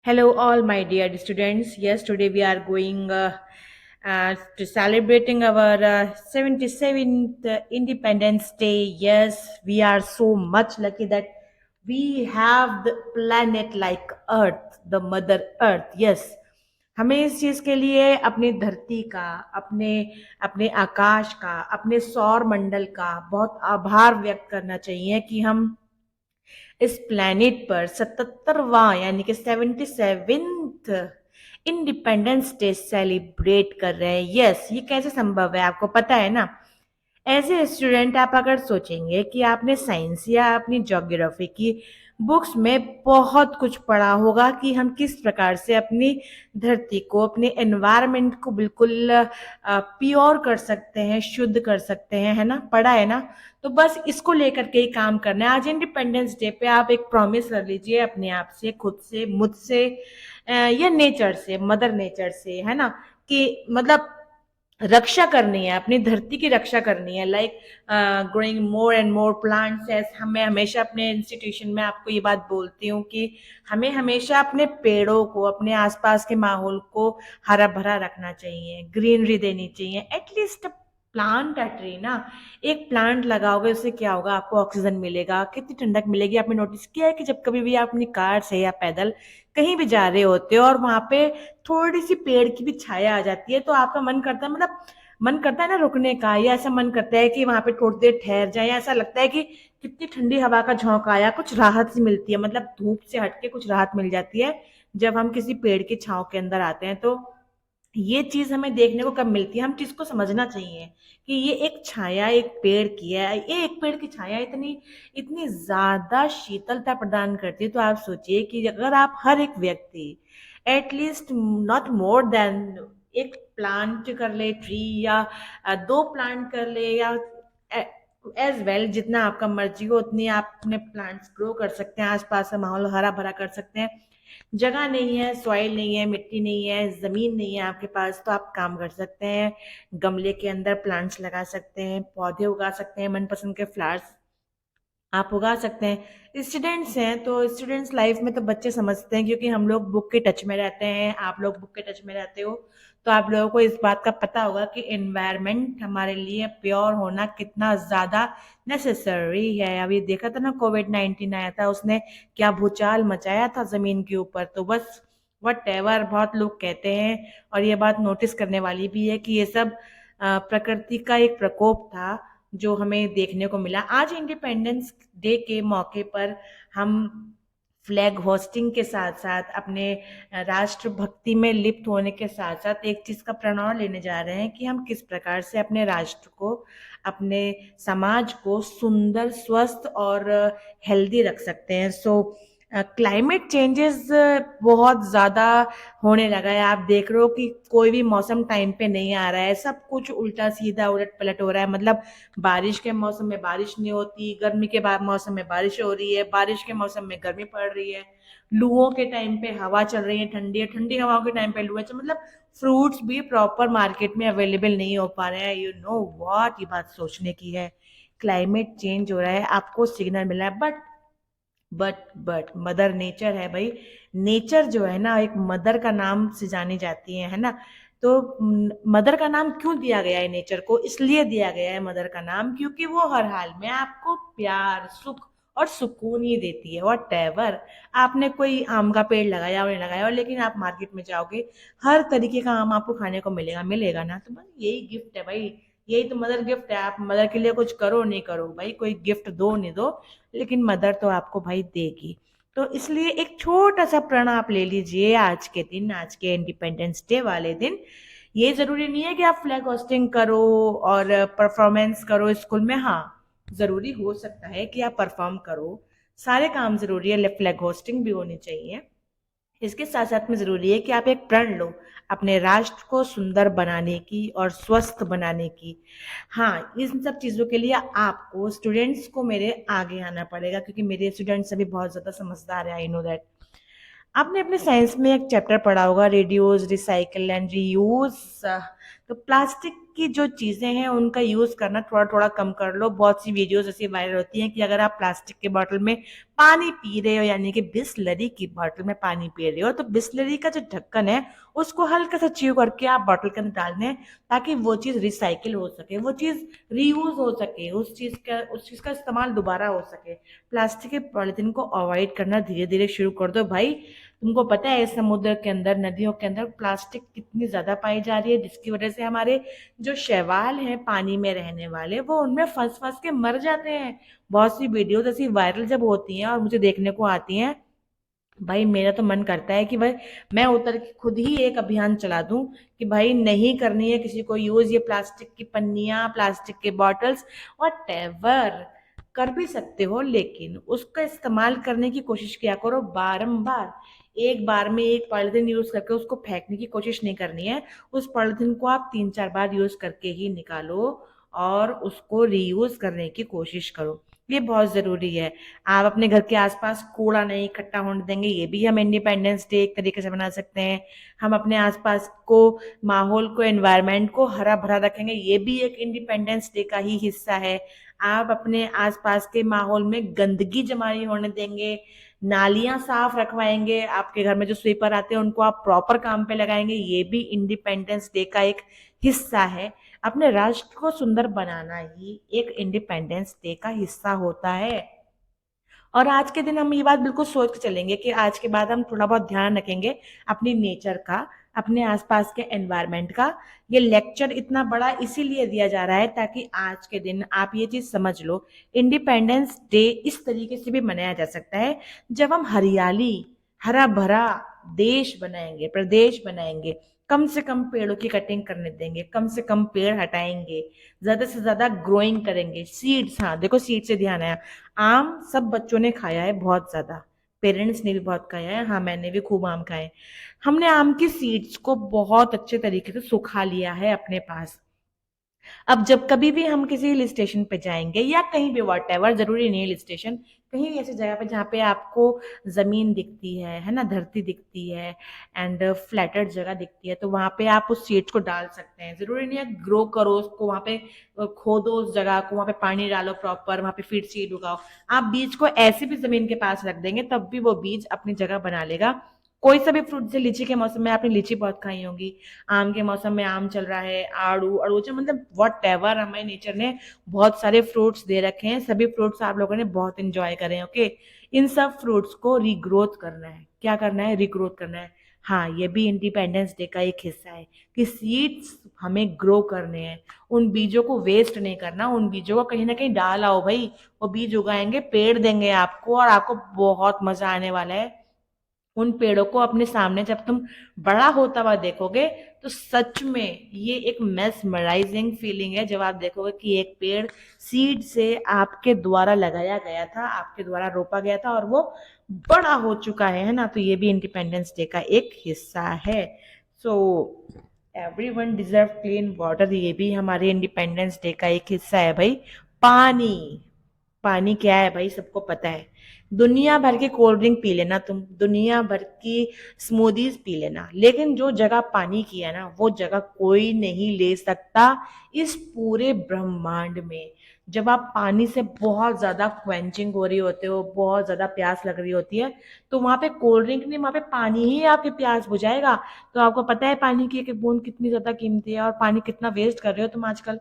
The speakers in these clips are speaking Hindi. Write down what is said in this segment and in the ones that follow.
Hello, all my dear students. Yes, today we are going to celebrating our 77th Independence Day. Yes, we are so much lucky that we have the planet like Earth, the Mother Earth. Yes, हमें इस चीज के लिए अपनी धरती का, अपने अपने आकाश का, अपने सौर मंडल का बहुत आभार व्यक्त करना चाहिए कि हम इस प्लैनेट पर 77वां यानी कि 77th इंडिपेंडेंस डे सेलिब्रेट कर रहे हैं। यस, ये कैसे संभव है आपको पता है ना। एज ए स्टूडेंट आप अगर सोचेंगे कि आपने साइंस या अपनी ज्योग्राफी की बुक्स में बहुत कुछ पढ़ा होगा कि हम किस प्रकार से अपनी धरती को, अपने एनवायरनमेंट को बिल्कुल प्योर कर सकते हैं, शुद्ध कर सकते हैं, है ना, पढ़ा है ना। तो बस इसको लेकर के ही काम करना है। आज इंडिपेंडेंस डे पे आप एक प्रॉमिस कर लीजिए अपने आप से, खुद से, मुझसे या नेचर से, मदर नेचर से, है ना, कि मतलब रक्षा करनी है, अपनी धरती की रक्षा करनी है। Like growing more and more plants. As मैं हमेशा अपने इंस्टीट्यूशन में आपको ये बात बोलती हूँ कि हमें हमेशा अपने पेड़ों को, अपने आसपास के माहौल को हरा भरा रखना चाहिए, ग्रीनरी देनी चाहिए। एटलीस्ट प्लांट अ ट्री ना, एक प्लांट लगाओगे उससे क्या होगा, आपको ऑक्सीजन मिलेगा, कितनी ठंडक मिलेगी। आपने नोटिस किया है कि जब कभी भी आप अपनी कार से या पैदल कहीं भी जा रहे होते हो और वहां पे थोड़ी सी पेड़ की भी छाया आ जाती है तो आपका मन करता है, मतलब मन करता है ना रुकने का, या ऐसा मन करता है कि वहां पे थोड़ी देर ठहर जाए, या ऐसा लगता है कि कितनी ठंडी हवा का झोंका आया, कुछ राहत सी मिलती है, मतलब धूप से हटके कुछ राहत मिल जाती है जब हम किसी पेड़ की छांव के अंदर आते हैं। तो ये चीज हमें देखने को कब मिलती है, हम चीज को समझना चाहिए कि ये एक छाया एक पेड़ की है। ये एक पेड़ की छाया इतनी इतनी ज्यादा शीतलता प्रदान करती है। तो आप सोचिए कि अगर आप हर एक व्यक्ति एटलीस्ट नॉट मोर देन एक प्लांट कर ले, ट्री, या दो प्लांट कर ले, या एज वेल जितना आपका मर्जी हो उतनी आप अपने प्लांट्स ग्रो कर सकते हैं, आसपास का माहौल हरा भरा कर सकते हैं। जगह नहीं है, सॉइल नहीं है, मिट्टी नहीं है, जमीन नहीं है आपके पास, तो आप काम कर सकते हैं। गमले के अंदर प्लांट्स लगा सकते हैं, पौधे उगा सकते हैं, मनपसंद के फ्लावर्स आप उगा सकते हैं। स्टूडेंट्स हैं तो स्टूडेंट्स लाइफ में तो बच्चे समझते हैं, क्योंकि हम लोग बुक के टच में रहते हैं, आप लोग बुक के टच में रहते हो, तो आप लोगों को इस बात का पता होगा कि एनवायरनमेंट हमारे लिए प्योर होना कितना ज्यादा नेसेसरी है। अभी देखा था ना, कोविड-19 आया था, उसने क्या भूचाल मचाया था जमीन के ऊपर। तो बस वट एवर, बहुत लोग कहते हैं और ये बात नोटिस करने वाली भी है कि ये सब प्रकृति का एक प्रकोप था जो हमें देखने को मिला। आज इंडिपेंडेंस डे के मौके पर हम फ्लैग होस्टिंग के साथ साथ अपने राष्ट्रभक्ति में लिप्त होने के साथ साथ एक चीज का प्रण लेने जा रहे हैं कि हम किस प्रकार से अपने राष्ट्र को, अपने समाज को सुंदर, स्वस्थ और हेल्दी रख सकते हैं। सो क्लाइमेट चेंजेस बहुत ज्यादा होने लगा है। आप देख रहे हो कि कोई भी मौसम टाइम पे नहीं आ रहा है, सब कुछ उल्टा सीधा उलट पलट हो रहा है। मतलब बारिश के मौसम में बारिश नहीं होती, गर्मी के बाद मौसम में बारिश हो रही है, बारिश के मौसम में गर्मी पड़ रही है, लुओं के टाइम पे हवा चल रही है ठंडी, ठंडी हवाओं के टाइम पे लू है। तो मतलब फ्रूट्स भी प्रॉपर मार्केट में अवेलेबल नहीं हो पा रहे हैं। यू नो व्हाट, ये बात सोचने की है। क्लाइमेट चेंज हो रहा है, आपको सिग्नल मिला है, बट मदर नेचर है भाई। नेचर जो है ना, एक मदर का नाम से जानी जाती है ना। तो मदर का नाम क्यों दिया गया है नेचर को? इसलिए दिया गया है मदर का नाम क्योंकि वो हर हाल में आपको प्यार, सुख और सुकून ही देती है। वॉट एवर, आपने कोई आम का पेड़ लगाया और नहीं लगाया हो, लेकिन आप मार्केट में जाओगे, हर तरीके का आम आपको खाने को मिलेगा, मिलेगा ना। तो बस यही गिफ्ट है भाई, यही तो मदर गिफ्ट है। आप मदर के लिए कुछ करो नहीं करो भाई, कोई गिफ्ट दो नहीं दो, लेकिन मदर तो आपको भाई देगी। तो इसलिए एक छोटा सा प्रण आप ले लीजिए आज के दिन, आज के इंडिपेंडेंस डे वाले दिन। ये जरूरी नहीं है कि आप फ्लैग होस्टिंग करो और परफॉर्मेंस करो स्कूल में। हाँ, जरूरी हो सकता है कि आप परफॉर्म करो, सारे काम जरूरी है, फ्लैग होस्टिंग भी होनी चाहिए। इसके साथ साथ में जरूरी है कि आप एक प्रण लो अपने राष्ट्र को सुंदर बनाने की और स्वस्थ बनाने की। हाँ, इन सब चीजों के लिए आपको, स्टूडेंट्स को, मेरे आगे आना पड़ेगा, क्योंकि मेरे स्टूडेंट्स अभी बहुत ज्यादा समझदार है, आई नो दैट। आपने अपने साइंस में एक चैप्टर पढ़ा होगा, रिड्यूस, रिसाइकल एंड रीयूज। तो प्लास्टिक की जो चीज़ें हैं उनका यूज़ करना थोड़ा थोड़ा कम कर लो। बहुत सी वीडियोस ऐसी वायरल होती हैं कि अगर आप प्लास्टिक के बॉटल में पानी पी रहे हो, यानी कि बिस्लरी की बॉटल में पानी पी रहे हो, तो बिस्लरी का जो ढक्कन है उसको हल्का सा च्यू करके आप बॉटल के अंदर डाल दें, ताकि वो चीज़ रिसाइकिल हो सके, वो चीज़ रीयूज हो सके, उस चीज़ का इस्तेमाल दोबारा हो सके। प्लास्टिक के पॉलिथीन को अवॉइड करना धीरे धीरे शुरू कर दो भाई। तुमको पता है समुद्र के अंदर, नदियों के अंदर प्लास्टिक कितनी ज्यादा पाई जा रही है, जिसकी वजह से हमारे जो शैवाल हैं पानी में रहने वाले, वो उनमें फंस फंस के मर जाते हैं। बहुत सी वीडियोस ऐसी वायरल जब होती हैं और मुझे देखने को आती हैं, भाई मेरा तो मन करता है कि भाई मैं उतर के खुद ही एक अभियान चला दूं कि भाई नहीं करनी है किसी को यूज ये प्लास्टिक की पन्नियां, प्लास्टिक के बॉटल्स, वट कर भी सकते हो, लेकिन उसका इस्तेमाल करने की कोशिश किया करो बारंबार। एक बार में एक पॉलिथीन यूज करके उसको फेंकने की कोशिश नहीं करनी है। उस पॉलिथीन को आप 3-4 बार यूज करके ही निकालो और उसको रीयूज करने की कोशिश करो। ये बहुत जरूरी है। आप अपने घर के आसपास कूड़ा नहीं इकट्ठा होने देंगे, ये भी हम इंडिपेंडेंस डे एक तरीके से बना सकते हैं। हम अपने आसपास को, माहौल को, एनवायरनमेंट को हरा भरा रखेंगे, ये भी एक इंडिपेंडेंस डे का ही हिस्सा है। आप अपने आसपास के माहौल में गंदगी जमा नहीं होने देंगे, नालियां साफ रखवाएंगे, आपके घर में जो स्वीपर आते हैं उनको आप प्रॉपर काम पे लगाएंगे, ये भी इंडिपेंडेंस डे का एक हिस्सा है। अपने राष्ट्र को सुंदर बनाना ही एक इंडिपेंडेंस डे का हिस्सा होता है। और आज के दिन हम ये बात बिल्कुल सोच के चलेंगे कि आज के बाद हम थोड़ा बहुत ध्यान रखेंगे अपनी नेचर का, अपने आसपास के एनवायरनमेंट का। ये लेक्चर इतना बड़ा इसीलिए दिया जा रहा है ताकि आज के दिन आप ये चीज समझ लो, इंडिपेंडेंस डे इस तरीके से भी मनाया जा सकता है जब हम हरियाली, हरा भरा देश बनाएंगे, प्रदेश बनाएंगे, कम से कम पेड़ों की कटिंग करने देंगे, कम से कम पेड़ हटाएंगे, ज्यादा से ज्यादा ग्रोइंग करेंगे। सीड्स, हाँ देखो सीड से ध्यान आया, आम सब बच्चों ने खाया है बहुत ज्यादा, पेरेंट्स ने भी बहुत खाया है, हाँ मैंने भी खूब आम खाए। हमने आम की सीड्स को बहुत अच्छे तरीके से सुखा लिया है अपने पास। अब जब कभी भी हम किसी हिल स्टेशन पे जाएंगे या कहीं भी, वॉट एवर, जरूरी नहीं हिल स्टेशन, कहीं भी ऐसी जगह पे जहाँ पे आपको जमीन दिखती है ना, धरती दिखती है एंड फ्लैटेड जगह दिखती है, तो वहां पे आप उस सीड्स को डाल सकते हैं। जरूरी नहीं है ग्रो करो उसको वहां पे, खोदो उस जगह को, वहां पे पानी डालो प्रॉपर, वहां पे फिर सीड उगाओ। आप बीज को ऐसे भी जमीन के पास रख देंगे तब भी वो बीज अपनी जगह बना लेगा। कोई सा भी फ्रूट, जैसे लीची के मौसम में आपने लीची बहुत खाई होंगी, आम के मौसम में आम चल रहा है, आड़ू, अड़ूचा, मतलब वॉट एवर, हमारे नेचर ने बहुत सारे फ्रूट्स दे रखे हैं, सभी फ्रूट्स आप लोगों ने बहुत इंजॉय करें। ओके, इन सब फ्रूट्स को रिग्रोथ करना है। क्या करना है? रिग्रोथ करना है। हाँ, ये भी इंडिपेंडेंस डे का एक हिस्सा है कि सीड्स हमें ग्रो करने हैं, उन बीजों को वेस्ट नहीं करना, उन बीजों को कहीं ना कहीं डाल आओ भाई। वो बीज उगाएंगे, पेड़ देंगे आपको, और आपको बहुत मजा आने वाला है। उन पेड़ों को अपने सामने जब तुम बड़ा होता हुआ देखोगे तो सच में ये एक मेस्मराइजिंग फीलिंग है, जब आप देखोगे कि एक पेड़ सीड से आपके द्वारा लगाया गया था, आपके द्वारा रोपा गया था और वो बड़ा हो चुका है ना। तो ये भी इंडिपेंडेंस डे का एक हिस्सा है। So everyone deserve clean water, ये भी हमारे इंडिपेंडेंस डे का एक हिस्सा है भाई। पानी, पानी क्या है भाई, सबको पता है। दुनिया भर की कोल्ड ड्रिंक पी लेना तुम, दुनिया भर की स्मूदीज पी लेना, लेकिन जो जगह पानी की है ना, वो जगह कोई नहीं ले सकता इस पूरे ब्रह्मांड में। जब आप पानी से बहुत ज्यादा क्वेंचिंग हो रही होते हो, बहुत ज्यादा प्यास लग रही होती है, तो वहां पे कोल्ड ड्रिंक नहीं, वहां पे पानी ही आपकी प्यास बुझाएगा। तो आपको पता है पानी की एक एक बूंद कितनी ज्यादा कीमती है और पानी कितना वेस्ट कर रहे हो तुम आजकल।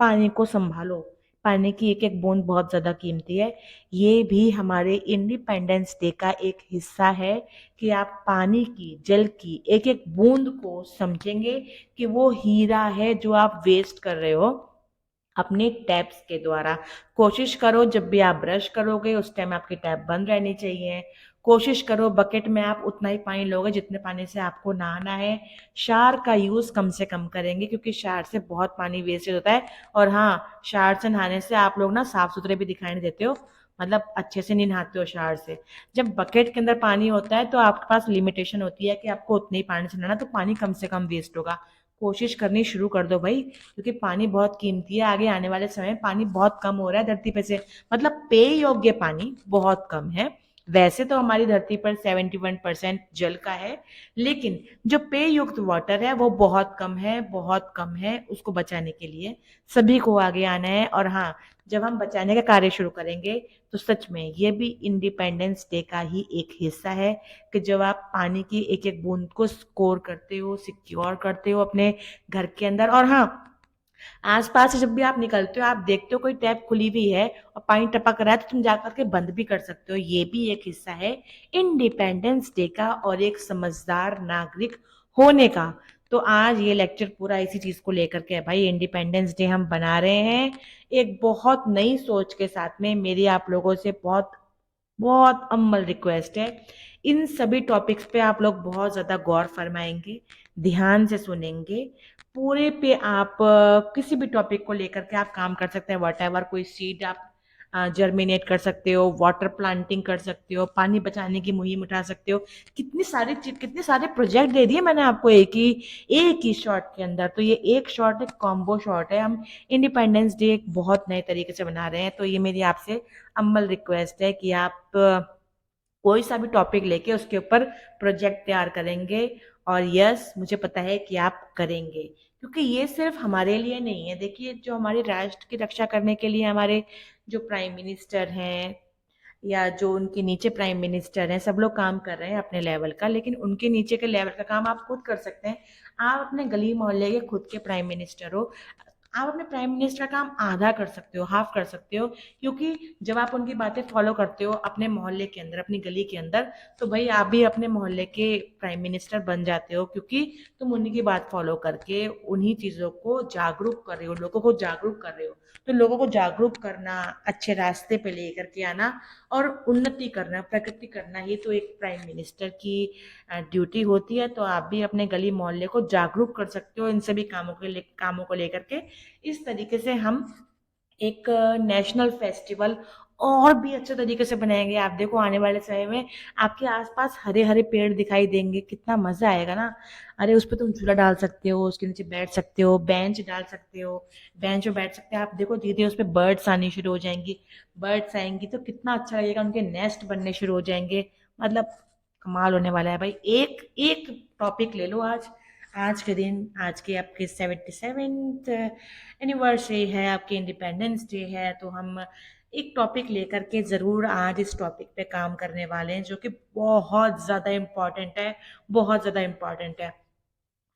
पानी को संभालो, पानी की एक एक बूंद बहुत ज्यादा कीमती है। ये भी हमारे इंडिपेंडेंस डे का एक हिस्सा है कि आप पानी की, जल की एक एक बूंद को समझेंगे कि वो हीरा है जो आप वेस्ट कर रहे हो अपने टैप्स के द्वारा। कोशिश करो जब भी आप ब्रश करोगे उस टाइम आपकी टैप बंद रहनी चाहिए। कोशिश करो बकेट में आप उतना ही पानी लोगे जितने पानी से आपको नहाना है। शावर का यूज कम से कम करेंगे क्योंकि शावर से बहुत पानी वेस्टेज होता है। और हाँ, शावर से नहाने से आप लोग ना साफ सुथरे भी दिखाई नहीं देते हो, मतलब अच्छे से नहीं नहाते हो शावर से। जब बकेट के अंदर पानी होता है तो आपके पास लिमिटेशन होती है कि आपको उतने ही पानी से नहाना, तो पानी कम से कम वेस्ट होगा। कोशिश करनी शुरू कर दो भाई, क्योंकि पानी बहुत कीमती है। आगे आने वाले समय में पानी बहुत कम हो रहा है धरती पे से, मतलब पेय योग्य पानी बहुत कम है। वैसे तो हमारी धरती पर 71% जल का है, लेकिन जो पेय युक्त वाटर है वो बहुत कम है, बहुत कम है। उसको बचाने के लिए सभी को आगे आना है। और हाँ, जब हम बचाने का कार्य शुरू करेंगे तो सच में ये भी इंडिपेंडेंस डे का ही एक हिस्सा है कि जब आप पानी की एक एक बूंद को स्कोर करते हो, सिक्योर करते हो अपने घर के अंदर। और हाँ, आसपास से जब भी आप निकलते हो, आप देखते हो कोई टैप खुली हुई है और पानी टपक रहा है, तो तुम जाकर के बंद भी कर सकते हो। ये भी एक हिस्सा है इंडिपेंडेंस डे का और एक समझदार नागरिक होने का। तो आज ये लेक्चर पूरा इसी चीज को लेकर के है भाई। इंडिपेंडेंस डे हम बना रहे हैं एक बहुत नई सोच के साथ में। मेरी आप लोगों से बहुत बहुत अम्मल रिक्वेस्ट है, इन सभी टॉपिक्स पे आप लोग बहुत ज़्यादा गौर फरमाएंगे, ध्यान से सुनेंगे। पूरे पे आप किसी भी टॉपिक को लेकर के आप काम कर सकते हैं। वट एवर, कोई सीड आप जर्मिनेट कर सकते हो, वाटर प्लांटिंग कर सकते हो, पानी बचाने की मुहिम उठा सकते हो। कितनी सारी चीज, कितने सारे प्रोजेक्ट दे दिए मैंने आपको एक ही शॉट के अंदर। तो ये एक शॉट एक कॉम्बो शॉट है। हम इंडिपेंडेंस डे एक बहुत नए तरीके से बना रहे हैं। तो ये मेरी आपसे अम्मल रिक्वेस्ट है कि आप कोई सा भी टॉपिक लेके उसके ऊपर प्रोजेक्ट तैयार करेंगे। और यस, मुझे पता है कि आप करेंगे, क्योंकि ये सिर्फ हमारे लिए नहीं है। देखिए, जो हमारे राष्ट्र की रक्षा करने के लिए हमारे जो प्राइम मिनिस्टर हैं या जो उनके नीचे प्राइम मिनिस्टर हैं, सब लोग काम कर रहे हैं अपने लेवल का, लेकिन उनके नीचे के लेवल का काम आप खुद कर सकते हैं। आप अपने गली मोहल्ले के खुद के प्राइम मिनिस्टर हो। आप अपने प्राइम मिनिस्टर का काम आधा कर सकते हो, हाफ कर सकते हो। क्योंकि जब आप उनकी बातें फॉलो करते हो अपने मोहल्ले के अंदर, अपनी गली के अंदर, तो भाई आप भी अपने मोहल्ले के प्राइम मिनिस्टर बन जाते हो। क्योंकि तुम उन्हीं की बात फॉलो करके उन्हीं चीज़ों को जागरूक कर रहे हो, लोगों को जागरूक कर रहे हो। तो लोगों को जागरूक करना, अच्छे रास्ते पे लेकर के आना और उन्नति करना, प्रगति करना, ये तो एक प्राइम मिनिस्टर की ड्यूटी होती है। तो आप भी अपने गली मोहल्ले को जागरूक कर सकते हो इन सभी कामों को लेकर के। इस तरीके से हम एक नेशनल फेस्टिवल और भी अच्छे तरीके से बनाएंगे। आप देखो, आने वाले समय में आपके आसपास हरे हरे पेड़ दिखाई देंगे, कितना मजा आएगा ना। अरे, उस पर तुम झूला डाल सकते हो, उसके नीचे बैठ सकते हो, बेंच डाल सकते हो, बेंच पे बैठ सकते हैं। आप देखो धीरे धीरे उस पर बर्ड्स आनी शुरू हो जाएंगी। बर्ड्स आएंगी तो कितना अच्छा लगेगा, उनके नेस्ट बनने शुरू हो जाएंगे। मतलब कमाल होने वाला है भाई। एक एक टॉपिक ले लो आज, आज के दिन, आज के आपके 77th एनिवर्सरी है, आपकी इंडिपेंडेंस डे है। तो हम एक टॉपिक लेकर के ज़रूर आज इस टॉपिक पे काम करने वाले हैं, जो कि बहुत ज़्यादा इम्पॉर्टेंट है, बहुत ज़्यादा इम्पॉर्टेंट है।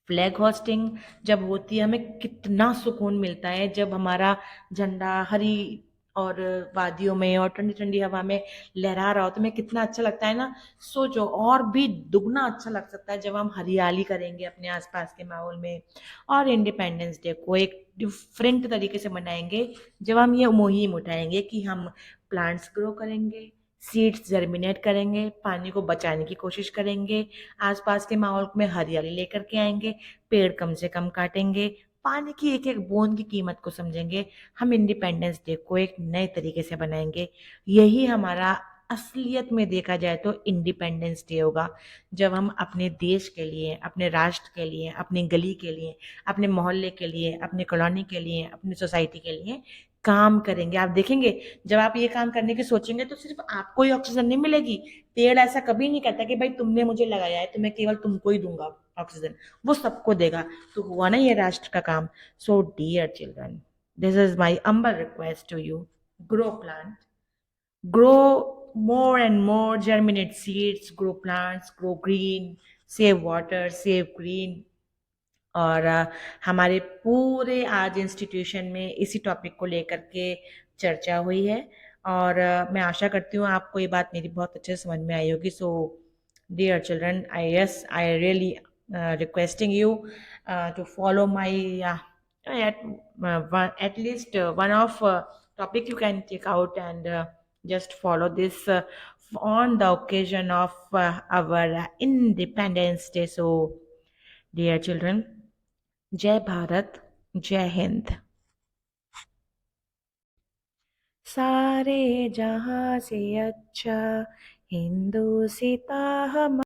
फ्लैग होस्टिंग जब होती है, हमें कितना सुकून मिलता है जब हमारा झंडा हरी और वादियों में और ठंडी ठंडी हवा में लहरा रहा हो, तो हमें कितना अच्छा लगता है ना। सोचो, और भी दुगना अच्छा लग सकता है जब हम हरियाली करेंगे अपने आसपास के माहौल में। और इंडिपेंडेंस डे को एक डिफरेंट तरीके से मनाएंगे जब हम ये मुहिम उठाएंगे कि हम प्लांट्स ग्रो करेंगे, सीड्स जर्मिनेट करेंगे, पानी को बचाने की कोशिश करेंगे, आसपास के माहौल में हरियाली लेकर के आएंगे, पेड़ कम से कम काटेंगे, पानी की एक एक बूंद की कीमत को समझेंगे। हम इंडिपेंडेंस डे को एक नए तरीके से बनाएंगे। यही हमारा असलियत में देखा जाए तो इंडिपेंडेंस डे होगा, जब हम अपने देश के लिए, अपने राष्ट्र के लिए, अपनी गली के लिए, अपने मोहल्ले के लिए, अपने कॉलोनी के लिए, अपनी सोसाइटी के लिए काम करेंगे। आप देखेंगे, जब आप ये काम करने की सोचेंगे तो सिर्फ आपको ही ऑक्सीजन नहीं मिलेगी। पेड़ ऐसा कभी नहीं कहता कि भाई तुमने मुझे लगाया है तो मैं केवल तुमको ही दूंगा ऑक्सीजन, वो सबको देगा। तो हुआ ना ये राष्ट्र का काम। So dear children, this is my humble request to you, grow plant, grow more and more, germinate seeds, grow plants, grow green, save water, save green। और हमारे पूरे आज इंस्टीट्यूशन में इसी टॉपिक को लेकर के चर्चा हुई है। और मैं आशा करती हूँ आपको ये बात मेरी बहुत अच्छे से समझ में आई होगी। So dear children, I really requesting you to follow my at least one of topic you can take out and just follow this on the occasion of our Independence Day. So dear children, जय भारत, जय हिंद। सारे जहां से अच्छा हिंदुस्तां हमारा।